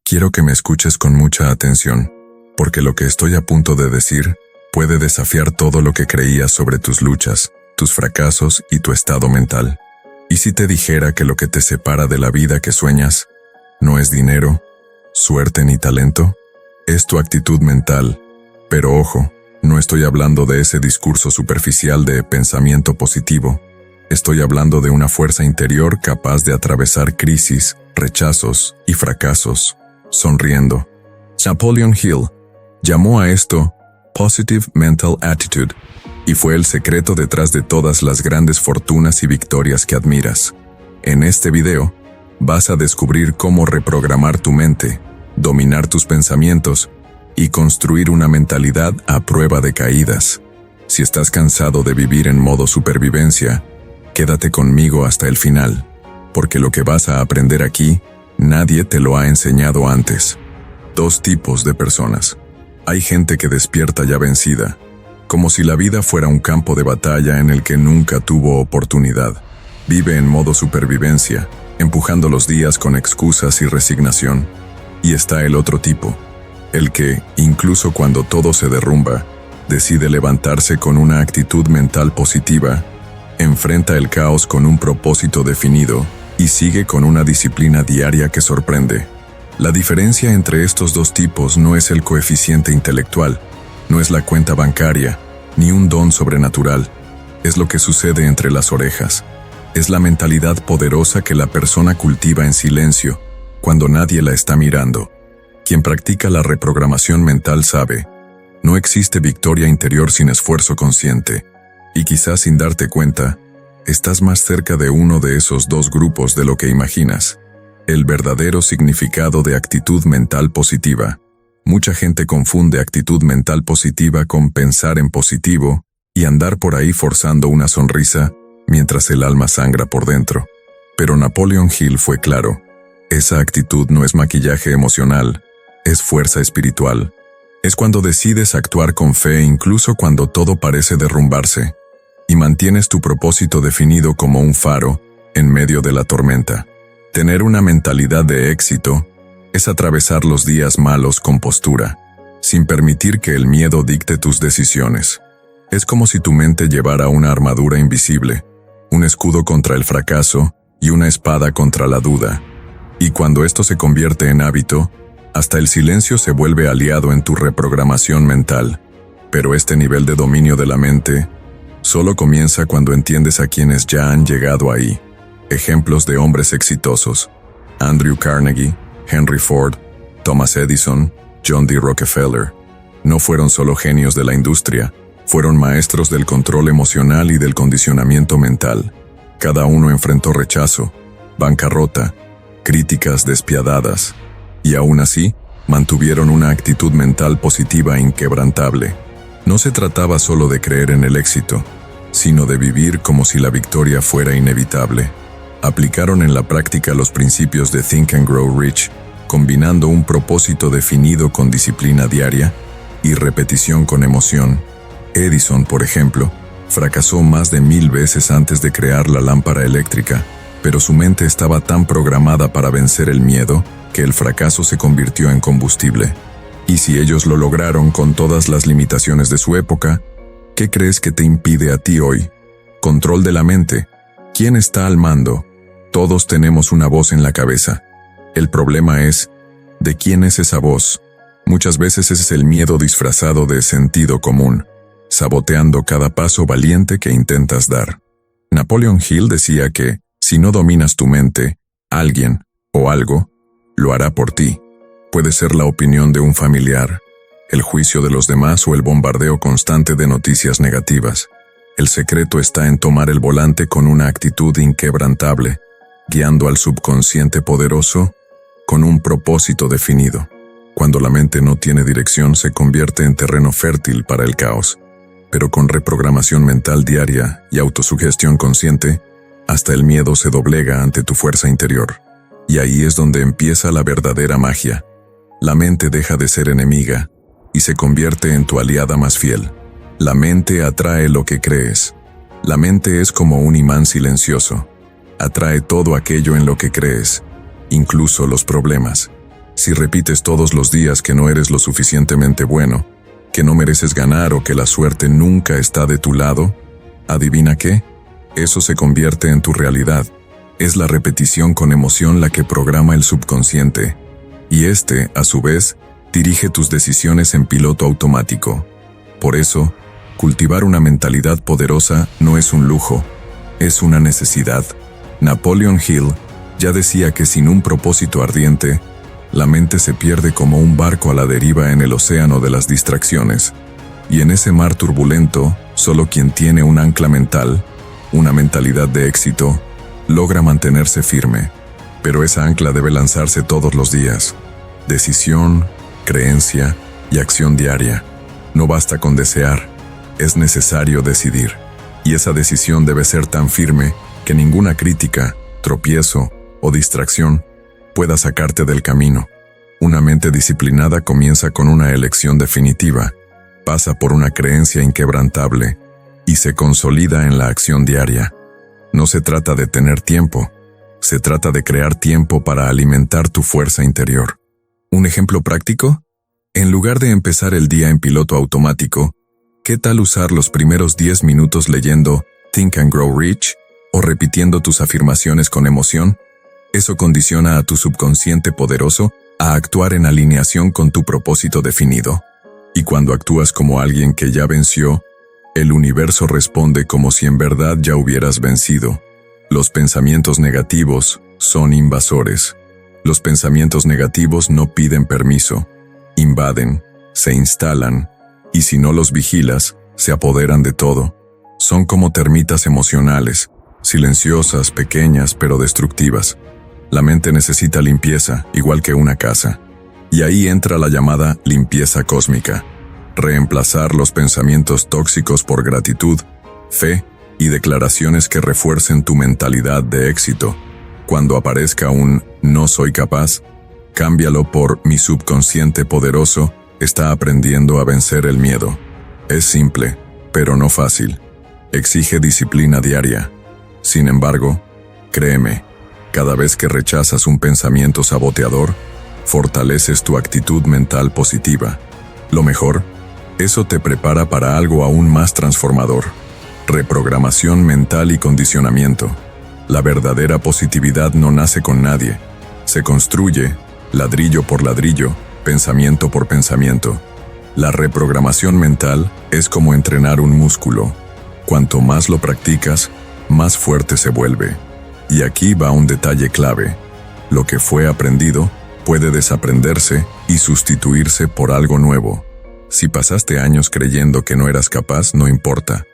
Quiero que me escuches con mucha atención, porque lo que estoy a punto de decir puede desafiar todo lo que creías sobre tus luchas, tus fracasos y tu estado mental. ¿Y si te dijera que lo que te separa de la vida que sueñas no es dinero, suerte ni talento? Es tu actitud mental. Pero ojo, no estoy hablando de ese discurso superficial de pensamiento positivo. Estoy hablando de una fuerza interior capaz de atravesar crisis, rechazos y fracasos, sonriendo. Napoleon Hill llamó a esto Positive Mental Attitude, y fue el secreto detrás de todas las grandes fortunas y victorias que admiras. En este video, vas a descubrir cómo reprogramar tu mente, dominar tus pensamientos y construir una mentalidad a prueba de caídas. Si estás cansado de vivir en modo supervivencia, quédate conmigo hasta el final, porque lo que vas a aprender aquí, nadie te lo ha enseñado antes. 2 tipos de personas. Hay gente que despierta ya vencida, como si la vida fuera un campo de batalla en el que nunca tuvo oportunidad. Vive en modo supervivencia, empujando los días con excusas y resignación. Y está el otro tipo, el que, incluso cuando todo se derrumba, decide levantarse con una actitud mental positiva, enfrenta el caos con un propósito definido y sigue con una disciplina diaria que sorprende. La diferencia entre estos 2 tipos no es el coeficiente intelectual, no es la cuenta bancaria, ni un don sobrenatural. Es lo que sucede entre las orejas. Es la mentalidad poderosa que la persona cultiva en silencio, cuando nadie la está mirando. Quien practica la reprogramación mental sabe, no existe victoria interior sin esfuerzo consciente, y quizás sin darte cuenta, estás más cerca de uno de esos 2 grupos de lo que imaginas. El verdadero significado de actitud mental positiva. Mucha gente confunde actitud mental positiva con pensar en positivo y andar por ahí forzando una sonrisa mientras el alma sangra por dentro. Pero Napoleon Hill fue claro. Esa actitud no es maquillaje emocional, es fuerza espiritual. Es cuando decides actuar con fe incluso cuando todo parece derrumbarse, y mantienes tu propósito definido como un faro en medio de la tormenta. Tener una mentalidad de éxito es atravesar los días malos con postura, sin permitir que el miedo dicte tus decisiones. Es como si tu mente llevara una armadura invisible, un escudo contra el fracaso y una espada contra la duda. Y cuando esto se convierte en hábito, hasta el silencio se vuelve aliado en tu reprogramación mental. Pero este nivel de dominio de la mente solo comienza cuando entiendes a quienes ya han llegado ahí. Ejemplos de hombres exitosos: Andrew Carnegie, Henry Ford, Thomas Edison, John D. Rockefeller. No fueron solo genios de la industria, fueron maestros del control emocional y del condicionamiento mental. Cada uno enfrentó rechazo, bancarrota, críticas despiadadas, y aún así, mantuvieron una actitud mental positiva inquebrantable. No se trataba solo de creer en el éxito, sino de vivir como si la victoria fuera inevitable. Aplicaron en la práctica los principios de Think and Grow Rich, combinando un propósito definido con disciplina diaria y repetición con emoción. Edison, por ejemplo, fracasó más de 1000 veces antes de crear la lámpara eléctrica, pero su mente estaba tan programada para vencer el miedo que el fracaso se convirtió en combustible. Y si ellos lo lograron con todas las limitaciones de su época, ¿qué crees que te impide a ti hoy? Control de la mente. ¿Quién está al mando? Todos tenemos una voz en la cabeza. El problema es, ¿de quién es esa voz? Muchas veces es el miedo disfrazado de sentido común, saboteando cada paso valiente que intentas dar. Napoleon Hill decía que, si no dominas tu mente, alguien o algo lo hará por ti. Puede ser la opinión de un familiar, el juicio de los demás o el bombardeo constante de noticias negativas. El secreto está en tomar el volante con una actitud inquebrantable, guiando al subconsciente poderoso con un propósito definido. Cuando la mente no tiene dirección, se convierte en terreno fértil para el caos. Pero con reprogramación mental diaria y autosugestión consciente, hasta el miedo se doblega ante tu fuerza interior. Y ahí es donde empieza la verdadera magia. La mente deja de ser enemiga y se convierte en tu aliada más fiel. La mente atrae lo que crees. La mente es como un imán silencioso. Atrae todo aquello en lo que crees, incluso los problemas. Si repites todos los días que no eres lo suficientemente bueno, que no mereces ganar o que la suerte nunca está de tu lado, ¿adivina qué? Eso se convierte en tu realidad. Es la repetición con emoción la que programa el subconsciente, y este, a su vez, dirige tus decisiones en piloto automático. Por eso, cultivar una mentalidad poderosa no es un lujo, es una necesidad. Napoleon Hill ya decía que sin un propósito ardiente, la mente se pierde como un barco a la deriva en el océano de las distracciones. Y en ese mar turbulento, solo quien tiene un ancla mental, una mentalidad de éxito, logra mantenerse firme. Pero esa ancla debe lanzarse todos los días. Decisión, creencia y acción diaria. No basta con desear, es necesario decidir. Y esa decisión debe ser tan firme que ninguna crítica, tropiezo o distracción pueda sacarte del camino. Una mente disciplinada comienza con una elección definitiva, pasa por una creencia inquebrantable y se consolida en la acción diaria. No se trata de tener tiempo, se trata de crear tiempo para alimentar tu fuerza interior. ¿Un ejemplo práctico? En lugar de empezar el día en piloto automático, ¿qué tal usar los primeros 10 minutos leyendo Think and Grow Rich o repitiendo tus afirmaciones con emoción? Eso condiciona a tu subconsciente poderoso a actuar en alineación con tu propósito definido. Y cuando actúas como alguien que ya venció, el universo responde como si en verdad ya hubieras vencido. Los pensamientos negativos son invasores. Los pensamientos negativos no piden permiso, invaden, se instalan, y si no los vigilas, se apoderan de todo. Son como termitas emocionales, silenciosas, pequeñas, pero destructivas. La mente necesita limpieza, igual que una casa. Y ahí entra la llamada limpieza cósmica. Reemplazar los pensamientos tóxicos por gratitud, fe y declaraciones que refuercen tu mentalidad de éxito. Cuando aparezca un no soy capaz, cámbialo por mi subconsciente poderoso está aprendiendo a vencer el miedo. Es simple, pero no fácil. Exige disciplina diaria. Sin embargo, créeme, cada vez que rechazas un pensamiento saboteador, fortaleces tu actitud mental positiva. Lo mejor, eso te prepara para algo aún más transformador. Reprogramación mental y condicionamiento. La verdadera positividad no nace con nadie. Se construye, ladrillo por ladrillo, pensamiento por pensamiento. La reprogramación mental es como entrenar un músculo. Cuanto más lo practicas, más fuerte se vuelve. Y aquí va un detalle clave. Lo que fue aprendido puede desaprenderse y sustituirse por algo nuevo. Si pasaste años creyendo que no eras capaz, no importa.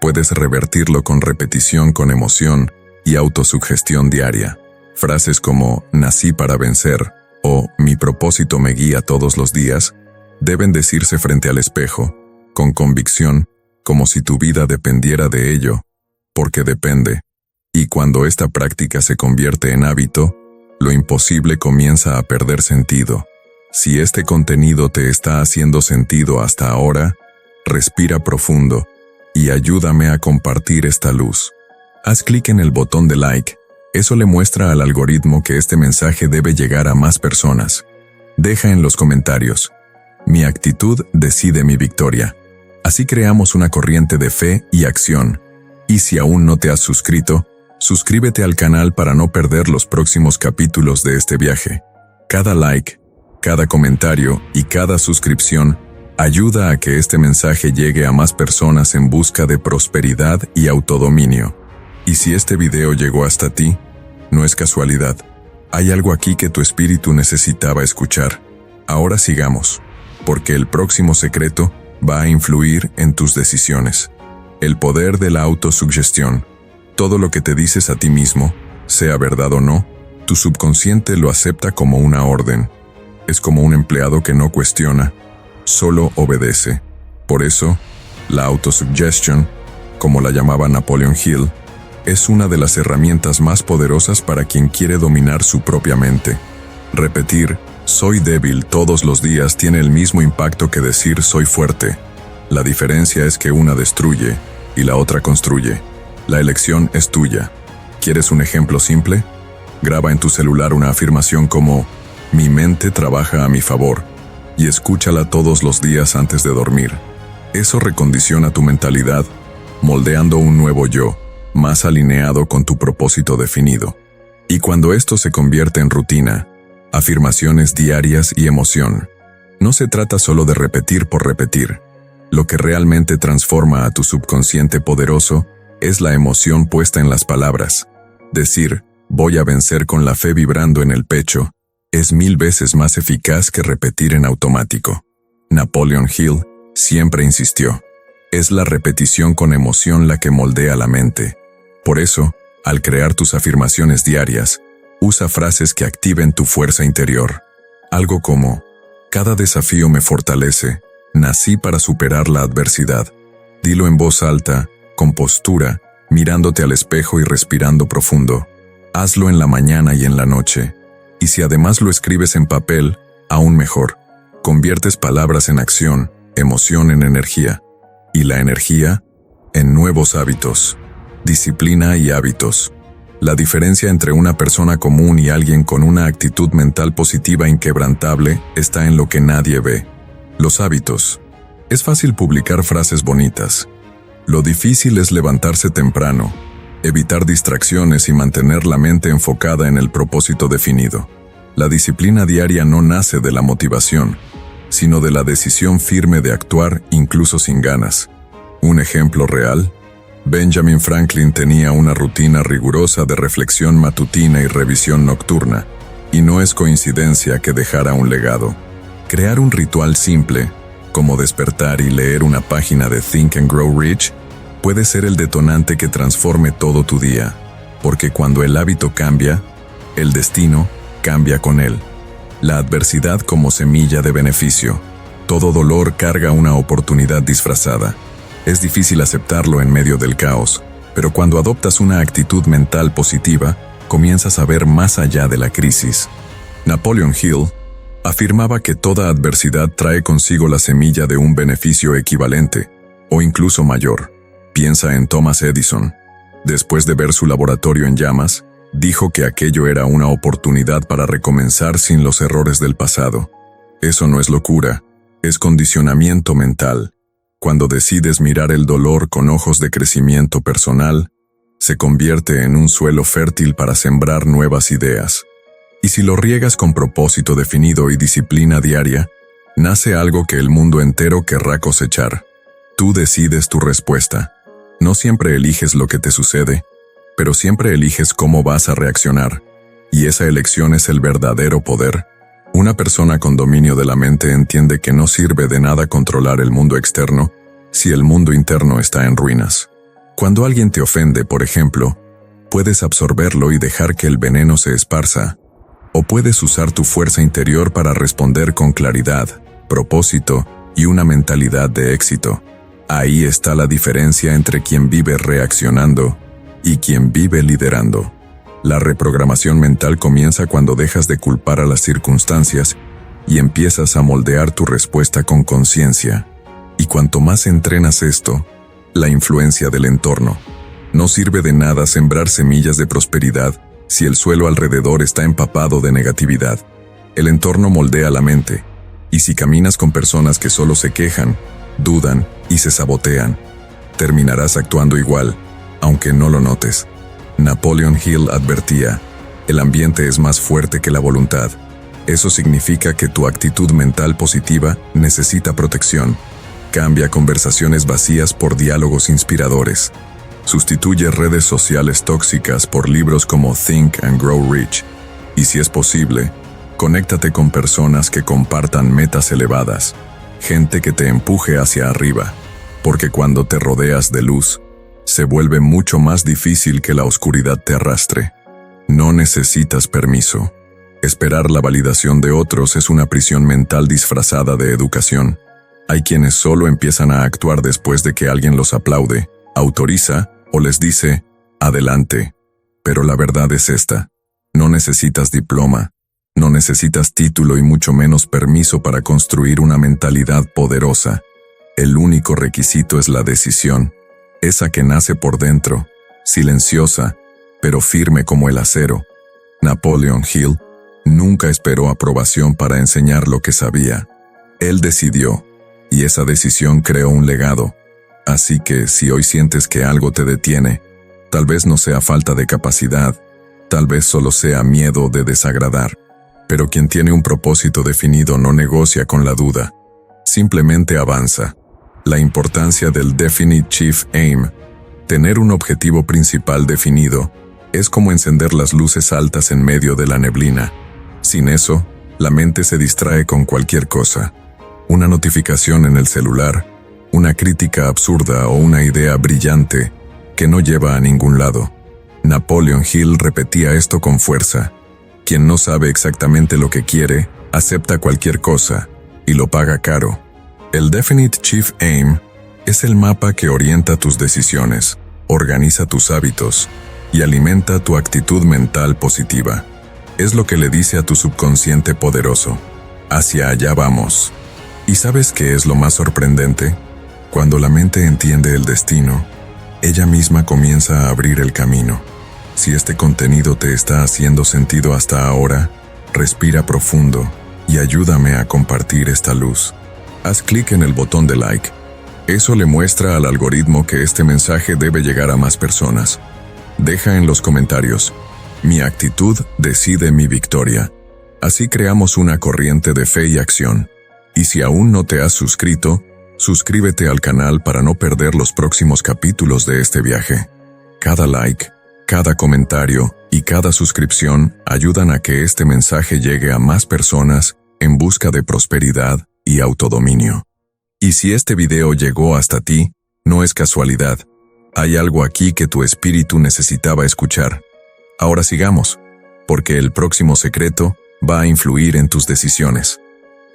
Puedes revertirlo con repetición con emoción y autosugestión diaria. Frases como nací para vencer o mi propósito me guía todos los días deben decirse frente al espejo, con convicción, como si tu vida dependiera de ello, porque depende. Y cuando esta práctica se convierte en hábito, lo imposible comienza a perder sentido. Si este contenido te está haciendo sentido hasta ahora, respira profundo y ayúdame a compartir esta luz. Haz clic en el botón de like. Eso le muestra al algoritmo que este mensaje debe llegar a más personas. Deja en los comentarios: mi actitud decide mi victoria. Así creamos una corriente de fe y acción. Y si aún no te has suscrito, suscríbete al canal para no perder los próximos capítulos de este viaje. Cada like, cada comentario y cada suscripción ayuda a que este mensaje llegue a más personas en busca de prosperidad y autodominio. Y si este video llegó hasta ti, no es casualidad. Hay algo aquí que tu espíritu necesitaba escuchar. Ahora sigamos, porque el próximo secreto va a influir en tus decisiones. El poder de la autosugestión. Todo lo que te dices a ti mismo, sea verdad o no, tu subconsciente lo acepta como una orden. Es como un empleado que no cuestiona, solo obedece. Por eso, la autosuggestion, como la llamaba Napoleon Hill, es una de las herramientas más poderosas para quien quiere dominar su propia mente. Repetir soy débil todos los días tiene el mismo impacto que decir soy fuerte. La diferencia es que una destruye y la otra construye. La elección es tuya. ¿Quieres un ejemplo simple? Graba en tu celular una afirmación como Mi mente trabaja a mi favor, y escúchala todos los días antes de dormir. Eso recondiciona tu mentalidad, moldeando un nuevo yo, más alineado con tu propósito definido. Y cuando esto se convierte en rutina, afirmaciones diarias y emoción, no se trata solo de repetir por repetir. Lo que realmente transforma a tu subconsciente poderoso es la emoción puesta en las palabras. Decir, voy a vencer con la fe vibrando en el pecho, es 1000 veces más eficaz que repetir en automático. Napoleon Hill siempre insistió, es la repetición con emoción la que moldea la mente. Por eso, al crear tus afirmaciones diarias, usa frases que activen tu fuerza interior. Algo como, cada desafío me fortalece, nací para superar la adversidad. Dilo en voz alta, con postura, mirándote al espejo y respirando profundo. Hazlo en la mañana y en la noche. Y si además lo escribes en papel, aún mejor. Conviertes palabras en acción, emoción en energía. Y la energía, en nuevos hábitos. Disciplina y hábitos. La diferencia entre una persona común y alguien con una actitud mental positiva inquebrantable está en lo que nadie ve. Los hábitos. Es fácil publicar frases bonitas. Lo difícil es levantarse temprano, evitar distracciones y mantener la mente enfocada en el propósito definido. La disciplina diaria no nace de la motivación, sino de la decisión firme de actuar incluso sin ganas. Un ejemplo real: Benjamin Franklin tenía una rutina rigurosa de reflexión matutina y revisión nocturna, y no es coincidencia que dejara un legado. Crear un ritual simple, como despertar y leer una página de Think and Grow Rich, puede ser el detonante que transforme todo tu día, porque cuando el hábito cambia, el destino cambia con él. La adversidad como semilla de beneficio. Todo dolor carga una oportunidad disfrazada. Es difícil aceptarlo en medio del caos, pero cuando adoptas una actitud mental positiva, comienzas a ver más allá de la crisis. Napoleon Hill afirmaba que toda adversidad trae consigo la semilla de un beneficio equivalente, o incluso mayor. Piensa en Thomas Edison. Después de ver su laboratorio en llamas, dijo que aquello era una oportunidad para recomenzar sin los errores del pasado. Eso no es locura, es condicionamiento mental. Cuando decides mirar el dolor con ojos de crecimiento personal, se convierte en un suelo fértil para sembrar nuevas ideas. Y si lo riegas con propósito definido y disciplina diaria, nace algo que el mundo entero querrá cosechar. Tú decides tu respuesta. No siempre eliges lo que te sucede, pero siempre eliges cómo vas a reaccionar. Y esa elección es el verdadero poder. Una persona con dominio de la mente entiende que no sirve de nada controlar el mundo externo si el mundo interno está en ruinas. Cuando alguien te ofende, por ejemplo, puedes absorberlo y dejar que el veneno se esparza, o puedes usar tu fuerza interior para responder con claridad, propósito y una mentalidad de éxito. Ahí está la diferencia entre quien vive reaccionando y quien vive liderando. La reprogramación mental comienza cuando dejas de culpar a las circunstancias y empiezas a moldear tu respuesta con conciencia. Y cuanto más entrenas esto, la influencia del entorno. No sirve de nada sembrar semillas de prosperidad si el suelo alrededor está empapado de negatividad. El entorno moldea la mente, y si caminas con personas que solo se quejan, dudan y se sabotean, terminarás actuando igual, aunque no lo notes. Napoleon Hill advertía, el ambiente es más fuerte que la voluntad. Eso significa que tu actitud mental positiva necesita protección. Cambia conversaciones vacías por diálogos inspiradores. Sustituye redes sociales tóxicas por libros como Think and Grow Rich. Y si es posible, conéctate con personas que compartan metas elevadas. Gente que te empuje hacia arriba. Porque cuando te rodeas de luz, se vuelve mucho más difícil que la oscuridad te arrastre. No necesitas permiso. Esperar la validación de otros es una prisión mental disfrazada de educación. Hay quienes solo empiezan a actuar después de que alguien los aplaude, autoriza o les dice, adelante. Pero la verdad es esta: no necesitas diploma, no necesitas título y mucho menos permiso para construir una mentalidad poderosa. El único requisito es la decisión, esa que nace por dentro, silenciosa, pero firme como el acero. Napoleon Hill Nunca esperó aprobación para enseñar lo que sabía. Él decidió, y esa decisión creó un legado. Así que si hoy sientes que algo te detiene, tal vez no sea falta de capacidad, tal vez solo sea miedo de desagradar. Pero quien tiene un propósito definido no negocia con la duda. Simplemente avanza. La importancia del Definite Chief Aim. Tener un objetivo principal definido es como encender las luces altas en medio de la neblina. Sin eso, la mente se distrae con cualquier cosa. Una notificación en el celular, una crítica absurda o una idea brillante que no lleva a ningún lado. Napoleon Hill repetía esto con fuerza. Quien no sabe exactamente lo que quiere, acepta cualquier cosa y lo paga caro. El Definite Chief Aim es el mapa que orienta tus decisiones, organiza tus hábitos y alimenta tu actitud mental positiva. Es lo que le dice a tu subconsciente poderoso: hacia allá vamos. ¿Y sabes qué es lo más sorprendente? Cuando la mente entiende el destino, ella misma comienza a abrir el camino. Si este contenido te está haciendo sentido hasta ahora, respira profundo y ayúdame a compartir esta luz. Haz clic en el botón de like. Eso le muestra al algoritmo que este mensaje debe llegar a más personas. Deja en los comentarios: mi actitud decide mi victoria. Así creamos una corriente de fe y acción. Y si aún no te has suscrito, suscríbete al canal para no perder los próximos capítulos de este viaje. Cada like, cada comentario y cada suscripción ayudan a que este mensaje llegue a más personas en busca de prosperidad y autodominio. Y si este video llegó hasta ti, no es casualidad. Hay algo aquí que tu espíritu necesitaba escuchar. Ahora sigamos, porque el próximo secreto va a influir en tus decisiones.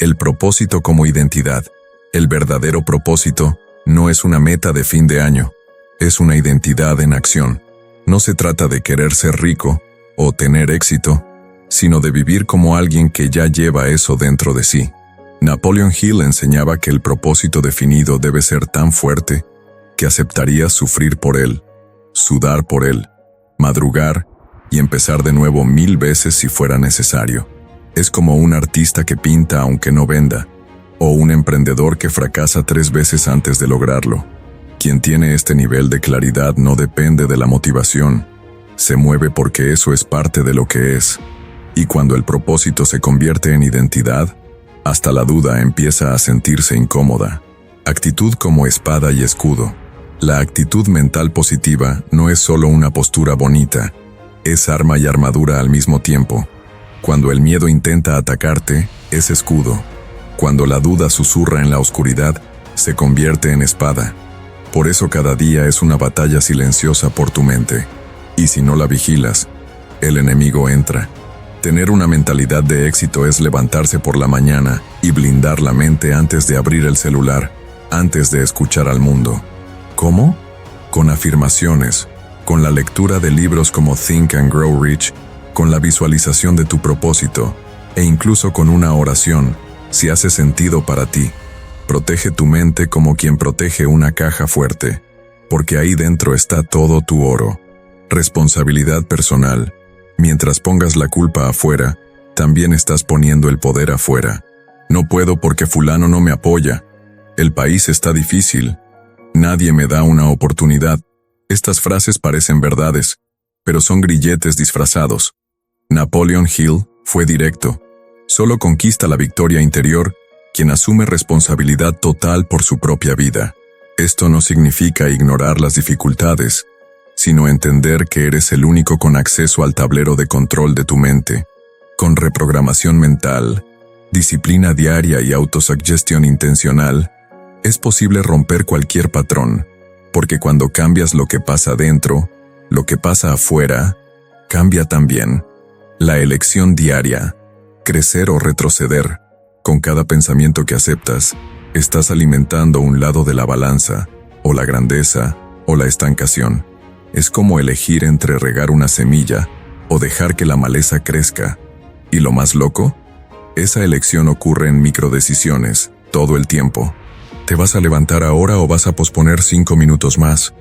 El propósito como identidad. El verdadero propósito no es una meta de fin de año, es una identidad en acción. No se trata de querer ser rico o tener éxito, sino de vivir como alguien que ya lleva eso dentro de sí. Napoleon Hill enseñaba que el propósito definido debe ser tan fuerte que aceptarías sufrir por él, sudar por él, madrugar y empezar de nuevo 1000 veces si fuera necesario. Es como un artista que pinta aunque no venda, o un emprendedor que fracasa 3 veces antes de lograrlo. Quien tiene este nivel de claridad no depende de la motivación, se mueve porque eso es parte de lo que es. Y cuando el propósito se convierte en identidad, hasta la duda empieza a sentirse incómoda. Actitud como espada y escudo. La actitud mental positiva no es solo una postura bonita, es arma y armadura al mismo tiempo. Cuando el miedo intenta atacarte, es escudo. Cuando la duda susurra en la oscuridad, se convierte en espada. Por eso cada día es una batalla silenciosa por tu mente. Y si no la vigilas, el enemigo entra. Tener una mentalidad de éxito es levantarse por la mañana y blindar la mente antes de abrir el celular, antes de escuchar al mundo. ¿Cómo? Con afirmaciones, con la lectura de libros como Think and Grow Rich, con la visualización de tu propósito, e incluso con una oración, si hace sentido para ti. Protege tu mente como quien protege una caja fuerte, porque ahí dentro está todo tu oro. Responsabilidad personal. Mientras pongas la culpa afuera, también estás poniendo el poder afuera. No puedo porque fulano no me apoya. El país está difícil. Nadie me da una oportunidad. Estas frases parecen verdades, pero son grilletes disfrazados. Napoleon Hill fue directo. Solo conquista la victoria interior quien asume responsabilidad total por su propia vida. Esto no significa ignorar las dificultades, sino entender que eres el único con acceso al tablero de control de tu mente. Con reprogramación mental, disciplina diaria y autosugestión intencional, es posible romper cualquier patrón, porque cuando cambias lo que pasa dentro, lo que pasa afuera, cambia también. La elección diaria, crecer o retroceder, con cada pensamiento que aceptas, estás alimentando un lado de la balanza, o la grandeza, o la estancación. Es como elegir entre regar una semilla, o dejar que la maleza crezca. ¿Y lo más loco? Esa elección ocurre en microdecisiones, todo el tiempo. ¿Te vas a levantar ahora o vas a posponer 5 minutos más?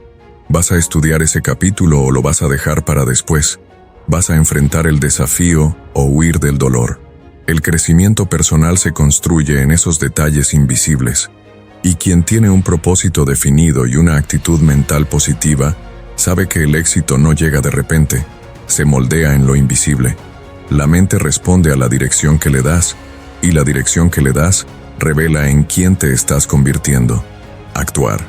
¿Vas a estudiar ese capítulo o lo vas a dejar para después? vas a enfrentar el desafío o huir del dolor. El crecimiento personal se construye en esos detalles invisibles. Y quien tiene un propósito definido y una actitud mental positiva, sabe que el éxito no llega de repente, se moldea en lo invisible. La mente responde a la dirección que le das, y la dirección que le das revela en quién te estás convirtiendo. Actuar.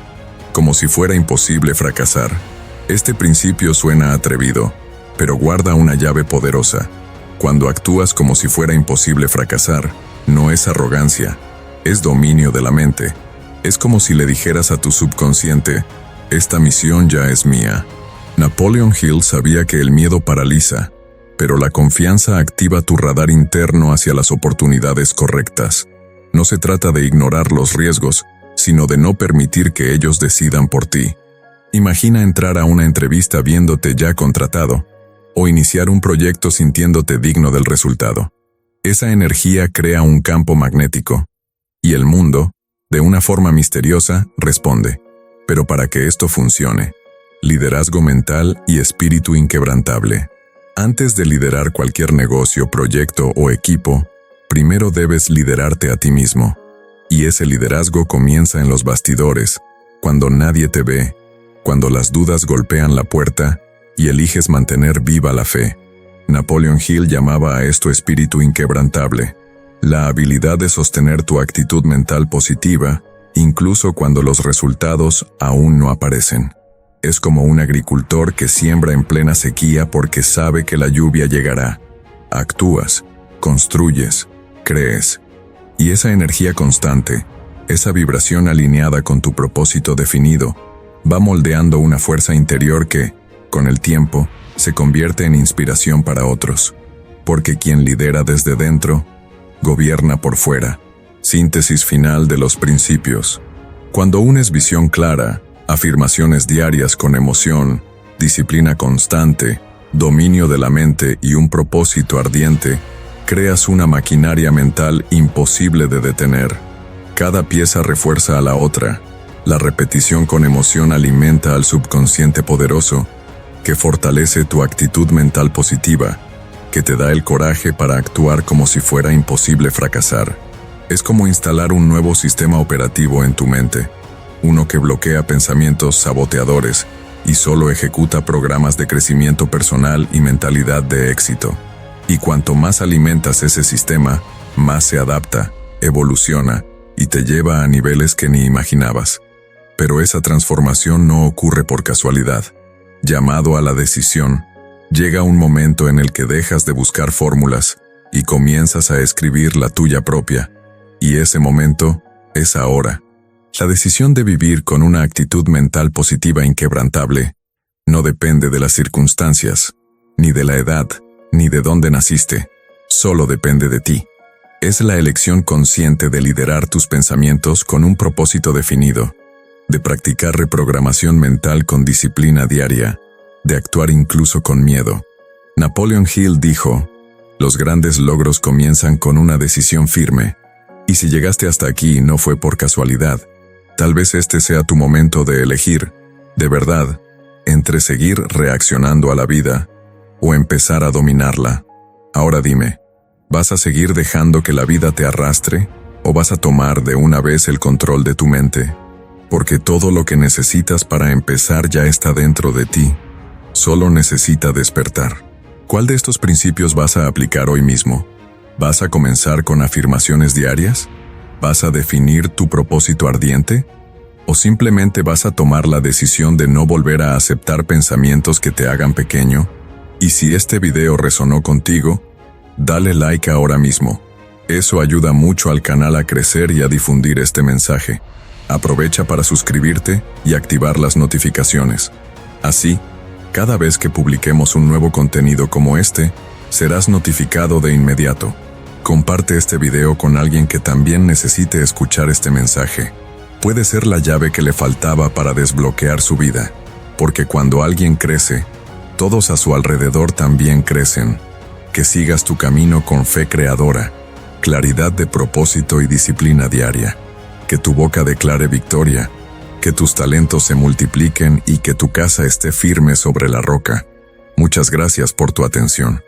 Como si fuera imposible fracasar. Este principio suena atrevido, pero guarda una llave poderosa. Cuando actúas como si fuera imposible fracasar, no es arrogancia, es dominio de la mente. Es como si le dijeras a tu subconsciente, esta misión ya es mía. Napoleon Hill sabía que el miedo paraliza, pero la confianza activa tu radar interno hacia las oportunidades correctas. No se trata de ignorar los riesgos, sino de no permitir que ellos decidan por ti. Imagina entrar a una entrevista viéndote ya contratado, o iniciar un proyecto sintiéndote digno del resultado. Esa energía crea un campo magnético, y el mundo, de una forma misteriosa, responde. Pero para que esto funcione, liderazgo mental y espíritu inquebrantable. Antes de liderar cualquier negocio, proyecto o equipo, primero debes liderarte a ti mismo. Y ese liderazgo comienza en los bastidores, cuando nadie te ve, cuando las dudas golpean la puerta y eliges mantener viva la fe. Napoleon Hill llamaba a esto espíritu inquebrantable, la habilidad de sostener tu actitud mental positiva, incluso cuando los resultados aún no aparecen. Es como un agricultor que siembra en plena sequía porque sabe que la lluvia llegará. Actúas, construyes, crees. Y esa energía constante, esa vibración alineada con tu propósito definido, va moldeando una fuerza interior que, con el tiempo, se convierte en inspiración para otros. Porque quien lidera desde dentro, gobierna por fuera. Síntesis final de los principios. Cuando unes visión clara, afirmaciones diarias con emoción, disciplina constante, dominio de la mente y un propósito ardiente, creas una maquinaria mental imposible de detener. Cada pieza refuerza a la otra. La repetición con emoción alimenta al subconsciente poderoso, que fortalece tu actitud mental positiva, que te da el coraje para actuar como si fuera imposible fracasar. Es como instalar un nuevo sistema operativo en tu mente, uno que bloquea pensamientos saboteadores y solo ejecuta programas de crecimiento personal y mentalidad de éxito. Y cuanto más alimentas ese sistema, más se adapta, evoluciona y te lleva a niveles que ni imaginabas. Pero esa transformación no ocurre por casualidad. Llamado a la decisión, llega un momento en el que dejas de buscar fórmulas y comienzas a escribir la tuya propia. Y ese momento es ahora. La decisión de vivir con una actitud mental positiva inquebrantable no depende de las circunstancias, ni de la edad, ni de dónde naciste. Solo depende de ti. Es la elección consciente de liderar tus pensamientos con un propósito definido, de practicar reprogramación mental con disciplina diaria, de actuar incluso con miedo. Napoleon Hill dijo, los grandes logros comienzan con una decisión firme, y si llegaste hasta aquí no fue por casualidad. Tal vez este sea tu momento de elegir, de verdad, entre seguir reaccionando a la vida o empezar a dominarla. Ahora dime, ¿vas a seguir dejando que la vida te arrastre o vas a tomar de una vez el control de tu mente? Porque todo lo que necesitas para empezar ya está dentro de ti. Solo necesita despertar. ¿Cuál de estos principios vas a aplicar hoy mismo? ¿Vas a comenzar con afirmaciones diarias? ¿Vas a definir tu propósito ardiente? ¿O simplemente vas a tomar la decisión de no volver a aceptar pensamientos que te hagan pequeño? Y si este video resonó contigo, dale like ahora mismo. Eso ayuda mucho al canal a crecer y a difundir este mensaje. Aprovecha para suscribirte y activar las notificaciones. Así, cada vez que publiquemos un nuevo contenido como este, serás notificado de inmediato. Comparte este video con alguien que también necesite escuchar este mensaje. Puede ser la llave que le faltaba para desbloquear su vida, porque cuando alguien crece, todos a su alrededor también crecen. Que sigas tu camino con fe creadora, claridad de propósito y disciplina diaria. Que tu boca declare victoria, que tus talentos se multipliquen y que tu casa esté firme sobre la roca. Muchas gracias por tu atención.